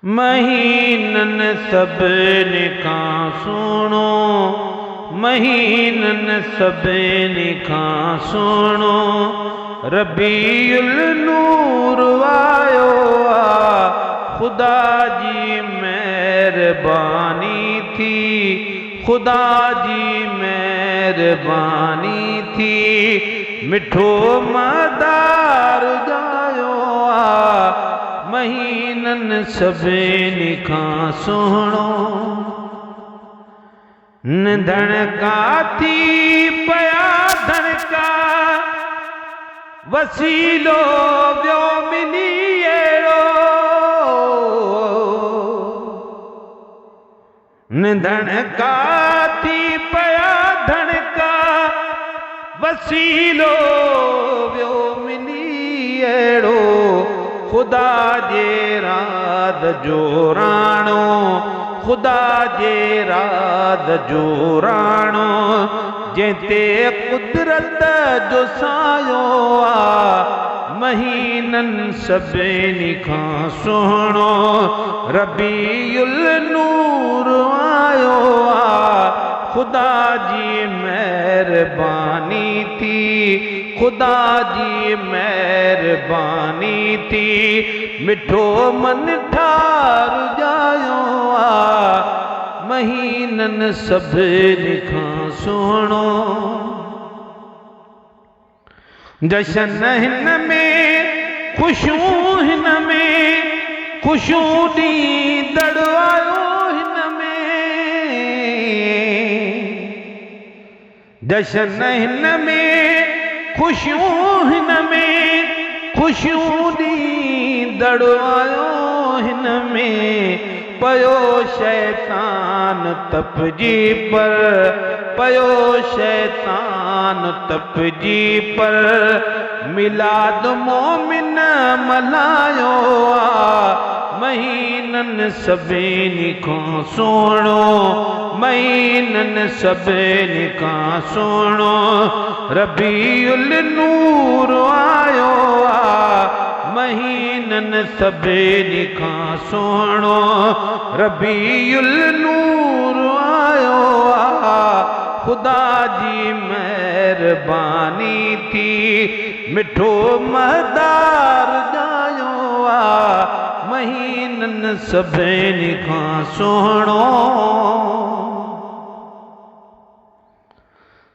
महीनन सभिनी खां सुहिणो, महीनन सभिनी खां सुहिणो रबीउल नूर आयो आ। खुदा जी मेहरबानी थी, खुदा जी मेहरबानी थी, मिठो मदार जायो आ। महीनन सभिनी खां सुहिणो, धणका थी पया धणका, वसीलो वियो मिली अहिड़ो, धणका थी पया धणका, वसीलो वियो मिली अहिड़ो। खुदा जे राज जो राणो, खुदा जे राज जो राणो, जंहिंते कुदरत जो सायो आ। महीनन सभिनी खां सुहिणो रबीउल नूर आयो आ। खुदा जी मेहरबानी थी, खुदा जी मेहरबानी थी, मिठो मन ठार जायो आ। महीनन सभिनी खां सुहिणो, जशन हिन में ख़ुशियूं हिन में, ख़ुशियूं ॾींदड़ आयो हिन में, जशन हिन में ख़ुशियूं हिन में, ख़ुशियूं ॾींदड़ आयो हिन में। पयो शैतान तपजी पर, पयो शैतान तपजी पर, मिलाद मोमिन मल्हायो आ। महीनन सभिनी खां सुहिणो, महीनन सभिनी खां सुहिणो रबीउल नूर आयो आ। महीनन सभिनी खां सुहिणो रबीउल नूर आयो आ। खुदा जी मेहरबानी थी, मिठो मदार जायो आ। महीनन सभिनी खां सुहिणो,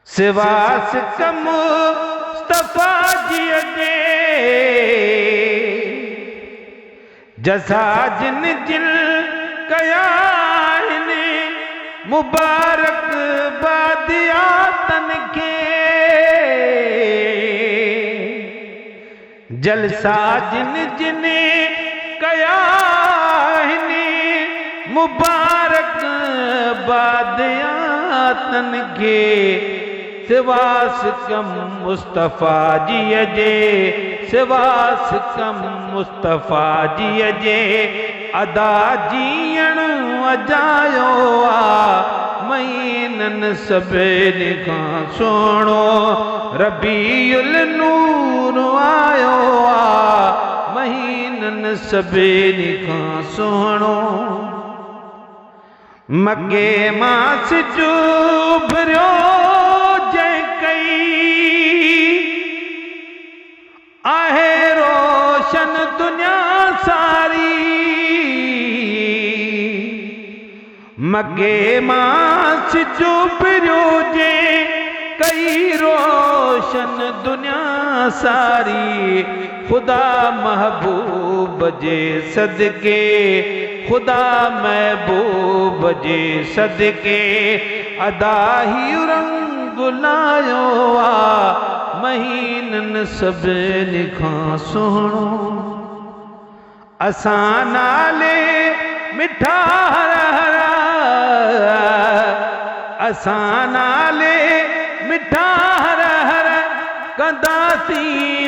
सिवास कम मुस्तफा जी जे, जसा जिन जिन कया आहिनि, मुबारक बादियातन खे। जलसा जिन जिन कया आहिनि, मुबारक बादियातन खे। सिवास कम मुस्तफा जी जे, सिवास कम मुस्तफा जी जे, अदा जीअण अजायो आ। महीनन सभिनी खां सुहिणो रबीउल नूर आयो आ। महीनन सभिनी खां सुहिणो, मगे मां सिजु उभरियो जंहिं कई, आहे रोशन दुनिया सारी। मगे मां सिजु उभरियो जंहिं कई, रोशन दुनिया सारी। खुदा महबूब जे सदके, खुदा महबूब जे सदके, अदा ही रंग लायो आ। महीनन सभिनी खां सुहिणो, असां नाले मिठा हर हरा, असां नाले मिठा हर हर कंदासीं